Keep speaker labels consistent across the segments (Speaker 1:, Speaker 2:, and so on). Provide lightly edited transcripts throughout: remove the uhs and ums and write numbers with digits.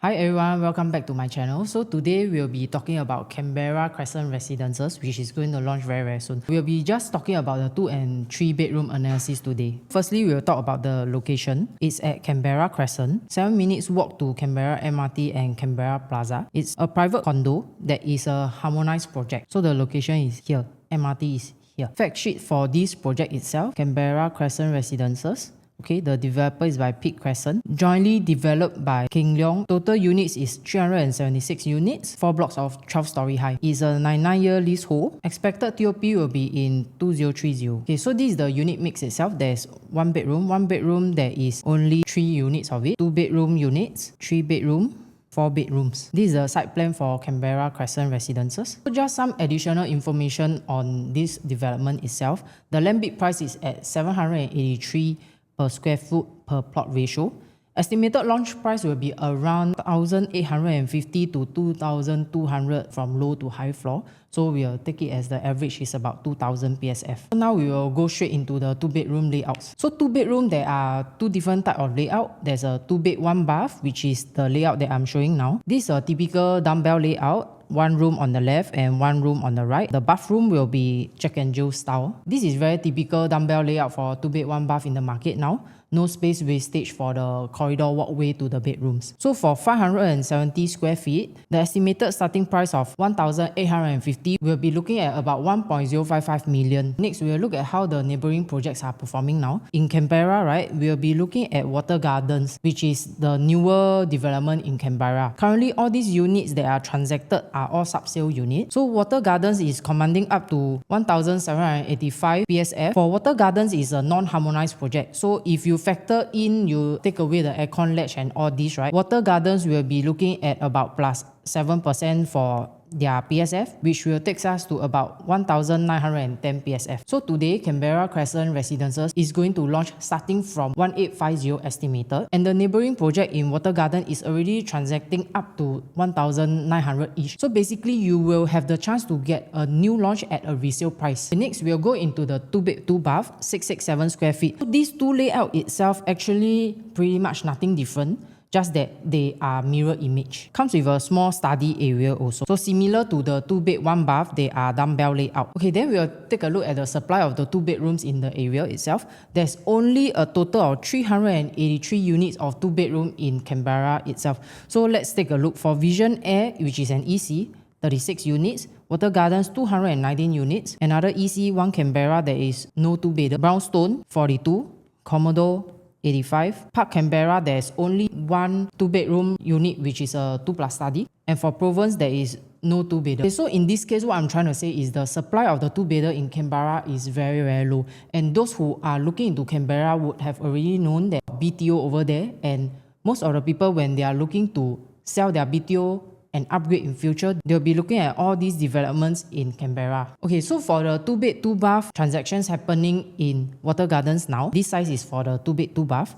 Speaker 1: Hi everyone, welcome back to my channel. So today we'll be talking about Canberra Crescent Residences, which is going to launch very soon. We'll be just talking about the 2 and 3 bedroom analysis today. Firstly, we'll talk about the location. It's at Canberra Crescent, 7 minutes walk to Canberra MRT and Canberra Plaza. It's a private condo that is a harmonized project. So the location is here, MRT is here. Fact sheet for this project itself, Canberra Crescent Residences. Okay, the developer is by Peak Crescent, jointly developed by King Leong. Total units is 376 units, 4 blocks of 12-story high. It's a 99-year leasehold. Expected TOP will be in 2030. Okay, so this is the unit mix itself. There's 1 bedroom. 1 bedroom, there is only 3 units of it. 2 bedroom units, 3 bedroom, 4 bedrooms. This is the site plan for Canberra Crescent Residences. So just some additional information on this development itself. The land bid price is at 783 per square foot per plot ratio. Estimated launch price will be around 1,850 to 2,200 from low to high floor. So we'll take it as the average is about 2,000 PSF. So now we will go straight into the 2-bedroom layouts. So 2-bedroom, there are 2 different types of layout. There's a 2-bed, 1 bath, which is the layout that I'm showing now. This is a typical dumbbell layout. 1 room on the left and 1 room on the right. The bathroom will be Jack and Jill style. This is very typical dumbbell layout for 2-bed, 1 bath in the market now. No space wastage for the corridor walkway to the bedrooms. So for 570 square feet, the estimated starting price of 1,850 will be looking at about 1.055 million. Next, we'll look at how the neighboring projects are performing now. In Canberra, right, we'll be looking at Water Gardens, which is the newer development in Canberra. Currently, all these units that are transacted are all sub-sale units. So Water Gardens is commanding up to 1,785 PSF. For Water Gardens is a non-harmonized project. So if you factor in, you take away the aircon ledge and all this, right? Water Gardens will be looking at about plus 7% for their PSF, which will take us to about 1,910 PSF. So today, Canberra Crescent Residences is going to launch starting from 1,850 estimated, and the neighboring project in Water Garden is already transacting up to 1,900 each. So basically, you will have the chance to get a new launch at a resale price. Next, we'll go into the 2-bed, 2-bath, 667 square feet. So these 2 layout itself actually pretty much nothing different, just that they are mirror image. Comes with a small study area also. So similar to the 2-bed, 1-bath, they are dumbbell layout. Okay, then we'll take a look at the supply of the 2 bedrooms in the area itself. There's only a total of 383 units of 2 bedroom in Canberra itself. So let's take a look for Vision Air, which is an EC, 36 units. Water Gardens, 219 units. Another EC, 1 Canberra, there is no 2-bedder. Brownstone, 42. Condo, 85. Park Canberra, there's only 1 2-bedroom unit, which is a 2+ study. And for Provence, there is no 2-bedder. Okay, so in this case, what I'm trying to say is the supply of the 2-bedder in Canberra is very low. And those who are looking into Canberra would have already known that BTO over there. And most of the people, when they are looking to sell their BTO and upgrade in future, they'll be looking at all these developments in Canberra. Okay, so for the 2-bed, 2-bath transactions happening in Water Gardens now, this size is for the 2-bed, 2-bath.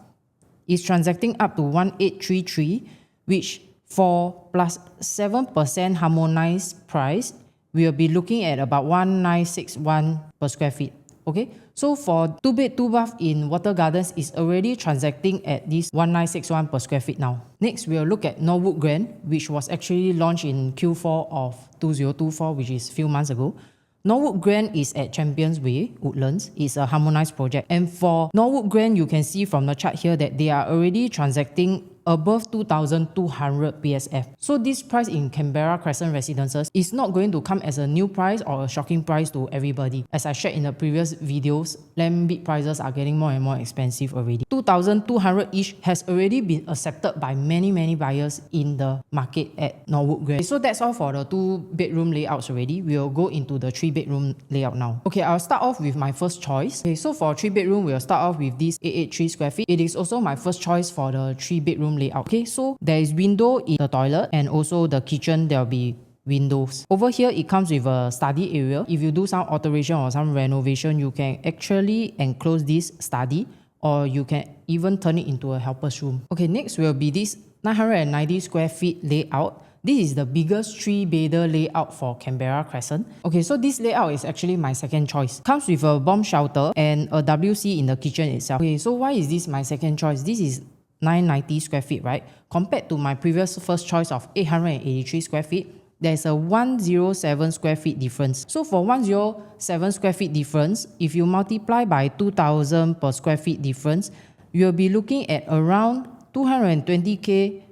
Speaker 1: It's transacting up to 1,833, which for plus 7% harmonized price, we'll be looking at about 1,961 per square feet. Okay, so for 2-bed, 2-bath in Water Gardens is already transacting at this 1,961 per square feet now. Next, we'll look at Norwood Grand, which was actually launched in Q4 of 2024, which is a few months ago. Norwood Grand is at Champions Way, Woodlands. It's a harmonized project. And for Norwood Grand, you can see from the chart here that they are already transacting above 2,200 PSF. So this price in Canberra Crescent Residences is not going to come as a new price or a shocking price to everybody. As I shared in the previous videos, land bid prices are getting more and more expensive already. 2,200 each has already been accepted by many buyers in the market at Norwood Grand. So that's all for the 2-bedroom layouts already. We'll go into the 3-bedroom layout now. Okay, I'll start off with my first choice. Okay, so for 3-bedroom, we'll start off with this 883 square feet. It is also my first choice for the 3-bedroom layout. Okay, so there is window in the toilet and also the kitchen, there will be windows. Over here, it comes with a study area. If you do some alteration or some renovation, you can actually enclose this study, or you can even turn it into a helper's room. Okay, next will be this 990 square feet layout. This is the biggest 3-bedder layout for Canberra Crescent. Okay, so this layout is actually my second choice. Comes with a bomb shelter and a WC in the kitchen itself. Okay, so why is this my second choice? This is 990 square feet, right? Compared to my previous first choice of 883 square feet, there's a 107 square feet difference. So for 107 square feet difference, if you multiply by 2,000 per square feet difference, you'll be looking at around 220k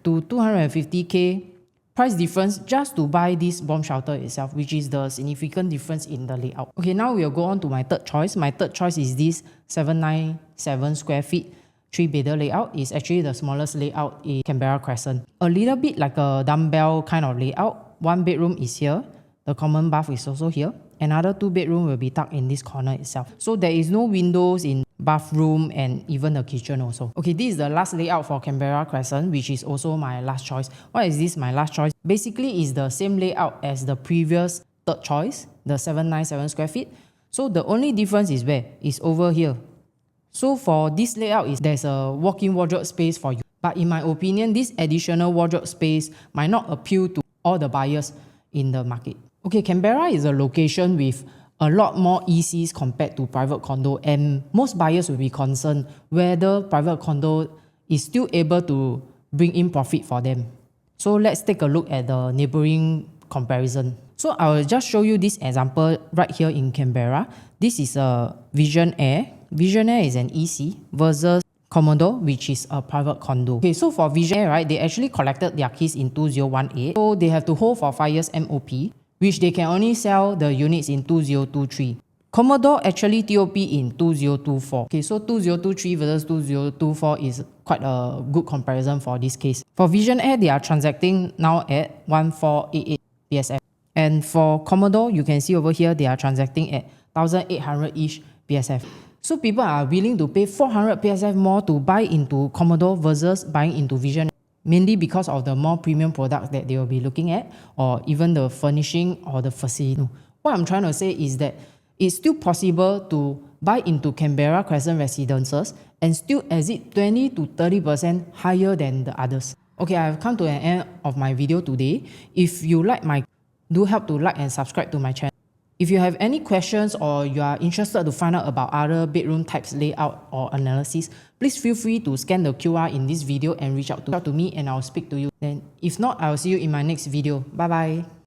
Speaker 1: to 250k price difference just to buy this bomb shelter itself, which is the significant difference in the layout. Okay, now we'll go on to my third choice. My third choice is this 797 square feet 3-bedder layout. Is actually the smallest layout in Canberra Crescent. A little bit like a dumbbell kind of layout. One bedroom is here. The common bath is also here. Another 2 bedroom will be tucked in this corner itself. So there is no windows in bathroom and even the kitchen also. Okay, this is the last layout for Canberra Crescent, which is also my last choice. Why is this my last choice? Basically, it's the same layout as the previous third choice, the 797 square feet. So the only difference is where? Is over here. So for this layout, there's a walk-in wardrobe space for you. But in my opinion, this additional wardrobe space might not appeal to all the buyers in the market. Okay, Canberra is a location with a lot more ECs compared to private condo, and most buyers will be concerned whether private condo is still able to bring in profit for them. So let's take a look at the neighboring comparison. So I will just show you this example right here in Canberra. This is a Vision Air. Vision Air is an EC versus Condo, which is a private condo. Okay, so for Vision Air, right, they actually collected their keys in 2018. So they have to hold for 5 years MOP, which they can only sell the units in 2023. Commodore actually TOP in 2024. Okay, so 2023 versus 2024 is quite a good comparison for this case. For Vision Air, they are transacting now at 1488 PSF. And for Commodore, you can see over here, they are transacting at 1800-ish PSF. So people are willing to pay 400 PSF more to buy into Commodore versus buying into Vision, mainly because of the more premium products that they will be looking at, or even the furnishing or the facility. What I'm trying to say is that it's still possible to buy into Canberra Crescent residences and still exit 20 to 30% higher than the others. Okay, I've come to an end of my video today. If you like do help to like and subscribe to my channel. If you have any questions or you are interested to find out about other bedroom types layout or analysis, please feel free to scan the QR in this video and reach out to me and I'll speak to you. Then if not, I'll see you in my next video. Bye bye.